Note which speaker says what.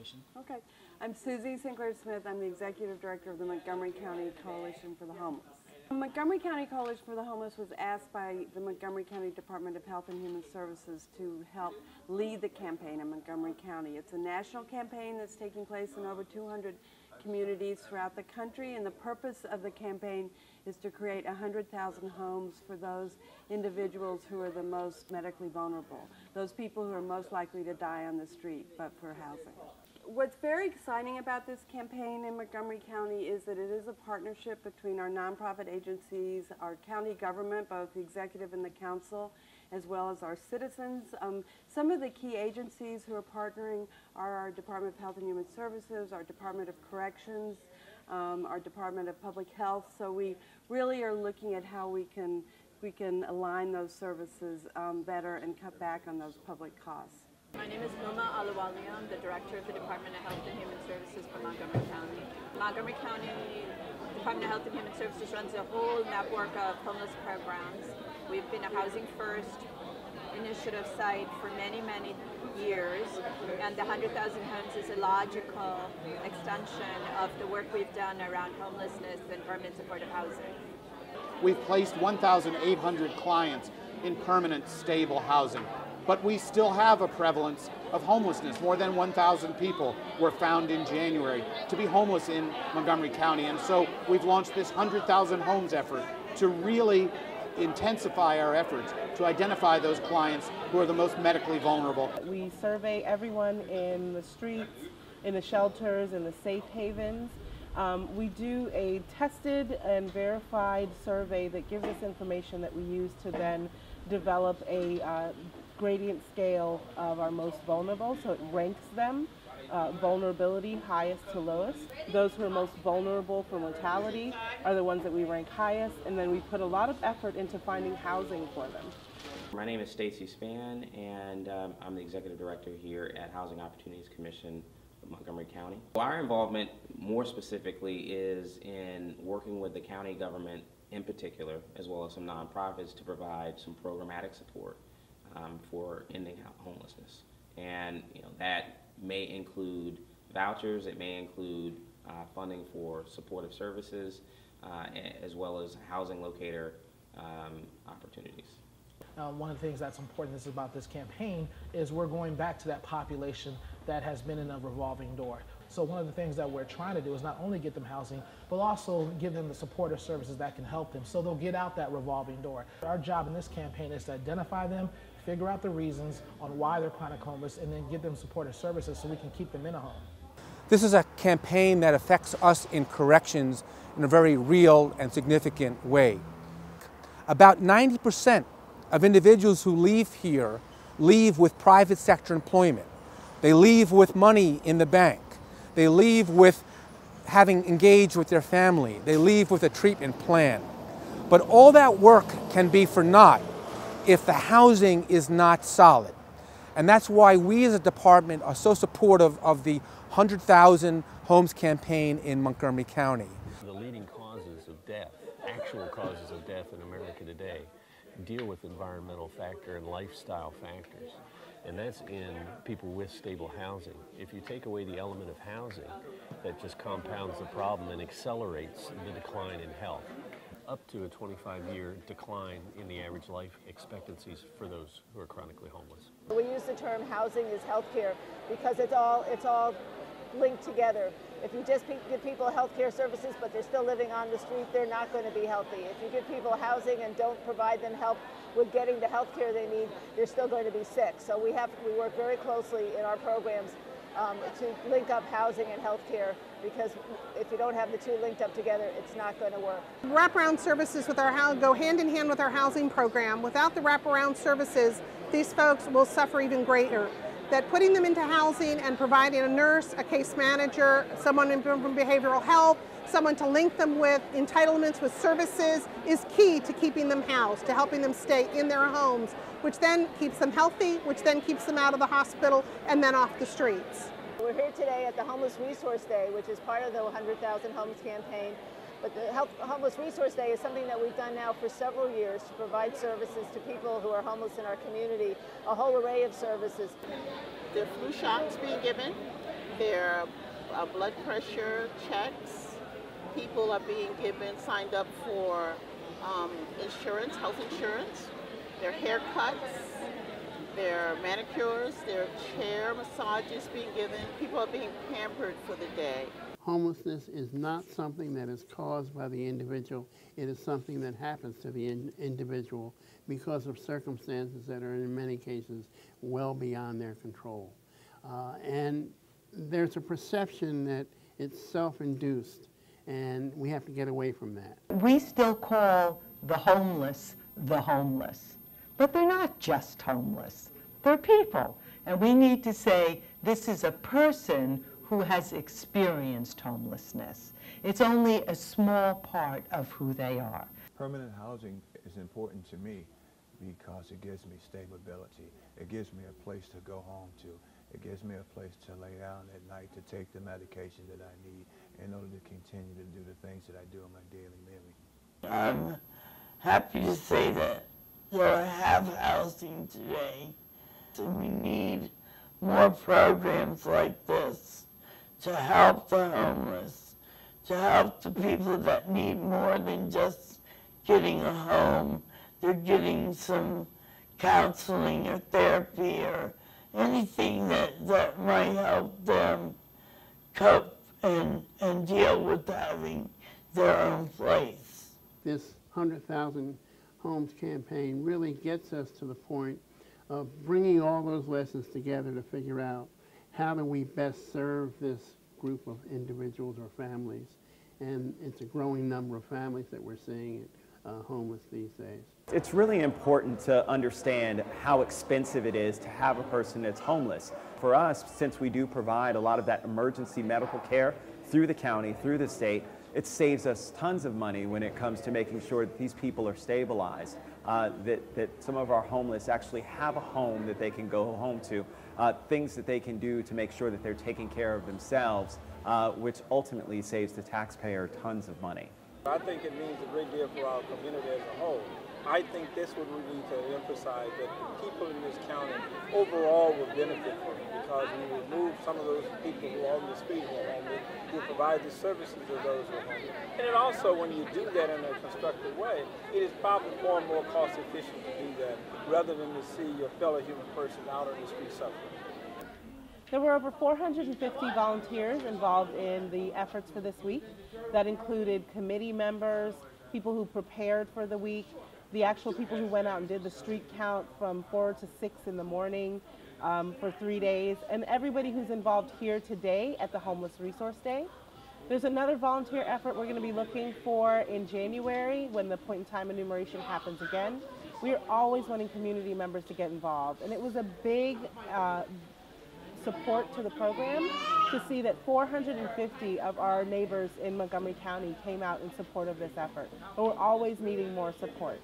Speaker 1: Coalition.
Speaker 2: Okay. I'm Susie Sinclair Smith. I'm the Executive Director of the Montgomery County Coalition for the Homeless. The Montgomery County Coalition for the Homeless was asked by the Montgomery County Department of Health and Human Services to help lead the campaign in Montgomery County. It's a national campaign that's taking place in over 200 communities throughout the country, and the purpose of the campaign is to create 100,000 homes for those individuals who are the most medically vulnerable, those people who are most likely to die on the street but for housing. What's very exciting about this campaign in Montgomery County is that it is a partnership between our nonprofit agencies, our county government, both the executive and the council, as well as our citizens. Some of the key agencies who are partnering are our Department of Health and Human Services, our Department of Corrections, our Department of Public Health. So we really are looking at how we can align those services better and cut back on those public costs.
Speaker 3: My name is Uma Alawali. I'm the Director of the Department of Health and Human Services for Montgomery County. Montgomery County Department of Health and Human Services runs a whole network of homeless programs. We've been a Housing First initiative site for many, many years, and the 100,000 homes is a logical extension of the work we've done around homelessness and permanent supportive housing.
Speaker 4: We've placed 1,800 clients in permanent, stable housing. But we still have a prevalence of homelessness. More than 1,000 people were found in January to be homeless in Montgomery County. And so we've launched this 100,000 homes effort to really intensify our efforts to identify those clients who are the most medically vulnerable.
Speaker 5: We survey everyone in the streets, in the shelters, in the safe havens. We do a tested and verified survey that gives us information that we use to then develop a gradient scale of our most vulnerable, so it ranks them, vulnerability highest to lowest. Those who are most vulnerable for mortality are the ones that we rank highest, and then we put a lot of effort into finding housing for them.
Speaker 6: My name is Stacy Spann, and I'm the Executive Director here at Housing Opportunities Commission of Montgomery County. Our involvement more specifically is in working with the county government in particular, as well as some nonprofits, to provide some programmatic support for ending homelessness. And that may include vouchers, it may include funding for supportive services, as well as housing locator opportunities.
Speaker 1: One of the things that's important about this campaign is we're going back to that population that has been in a revolving door. So one of the things that we're trying to do is not only get them housing, but also give them the supportive services that can help them so they'll get out that revolving door. Our job in this campaign is to identify them, figure out the reasons on why they're chronic homeless, and then give them supportive services so we can keep them in a home.
Speaker 7: This is a campaign that affects us in corrections in a very real and significant way. About 90% of individuals who leave here leave with private sector employment. They leave with money in the bank. They leave with having engaged with their family. They leave with a treatment plan. But all that work can be for naught if the housing is not solid. And that's why we as a department are so supportive of the 100,000 Homes campaign in Montgomery County.
Speaker 8: The leading causes of death, actual causes of death in America today, deal with environmental factor and lifestyle factors. And that's in people with stable housing. If you take away the element of housing, that just compounds the problem and accelerates the decline in health. Up to a 25-year decline in the average life expectancies for those who are chronically homeless.
Speaker 9: We use the term housing is healthcare because it's all linked together. If you just give people health care services but they're still living on the street, they're not going to be healthy. If you give people housing and don't provide them help with getting the health care they need, they're still going to be sick. So we work very closely in our programs to link up housing and health care, because if you don't have the two linked up together, it's not going to work.
Speaker 10: Wraparound services with go hand in hand with our housing program. Without the wraparound services, these folks will suffer even greater. That putting them into housing and providing a nurse, a case manager, someone from behavioral health, someone to link them with entitlements with services is key to keeping them housed, to helping them stay in their homes, which then keeps them healthy, which then keeps them out of the hospital and then off the streets.
Speaker 9: We're here today at the Homeless Resource Day, which is part of the 100,000 Homes campaign. But the Homeless Resource Day is something that we've done now for several years to provide services to people who are homeless in our community, a whole array of services.
Speaker 11: There are flu shots being given, Their blood pressure checks. People are being signed up for insurance, health insurance. Their haircuts, their manicures, their chair massages being given. People are being pampered for the day.
Speaker 12: Homelessness is not something that is caused by the individual. It is something that happens to the individual because of circumstances that are in many cases well beyond their control. And there's a perception that it's self-induced, and we have to get away from that.
Speaker 13: We still call the homeless, but they're not just homeless. They're people, and we need to say this is a person who has experienced homelessness. It's only a small part of who they are.
Speaker 14: Permanent housing is important to me because it gives me stability. It gives me a place to go home to. It gives me a place to lay down at night to take the medication that I need in order to continue to do the things that I do in my daily living.
Speaker 15: I'm happy to say that I have housing today, and we need more programs like this to help the homeless, to help the people that need more than just getting a home. They're getting some counseling or therapy or anything that might help them cope and deal with having their own place.
Speaker 12: This 100,000 Homes campaign really gets us to the point of bringing all those lessons together to figure out how do we best serve this group of individuals or families. And it's a growing number of families that we're seeing homeless these days.
Speaker 16: It's really important to understand how expensive it is to have a person that's homeless. For us, since we do provide a lot of that emergency medical care through the county, through the state, it saves us tons of money when it comes to making sure that these people are stabilized, that some of our homeless actually have a home that they can go home to, things that they can do to make sure that they're taking care of themselves, which ultimately saves the taxpayer tons of money.
Speaker 17: I think it means a great deal for our community as a whole. I think this would we need to emphasize that people in this county overall will benefit from it because we remove some of those people who are on the street who are homeless, we provide the services to those who are homeless. And it also, when you do that in a constructive way, it is probably far more cost efficient to do that rather than to see your fellow human person out on the street suffering.
Speaker 5: There were over 450 volunteers involved in the efforts for this week. That included committee members, people who prepared for the week, the actual people who went out and did the street count from 4 to 6 in the morning for 3 days, and everybody who's involved here today at the Homeless Resource Day. There's another volunteer effort we're going to be looking for in January when the point in time enumeration happens again. We are always wanting community members to get involved, and it was a big support to the program to see that 450 of our neighbors in Montgomery County came out in support of this effort. But we're always needing more support.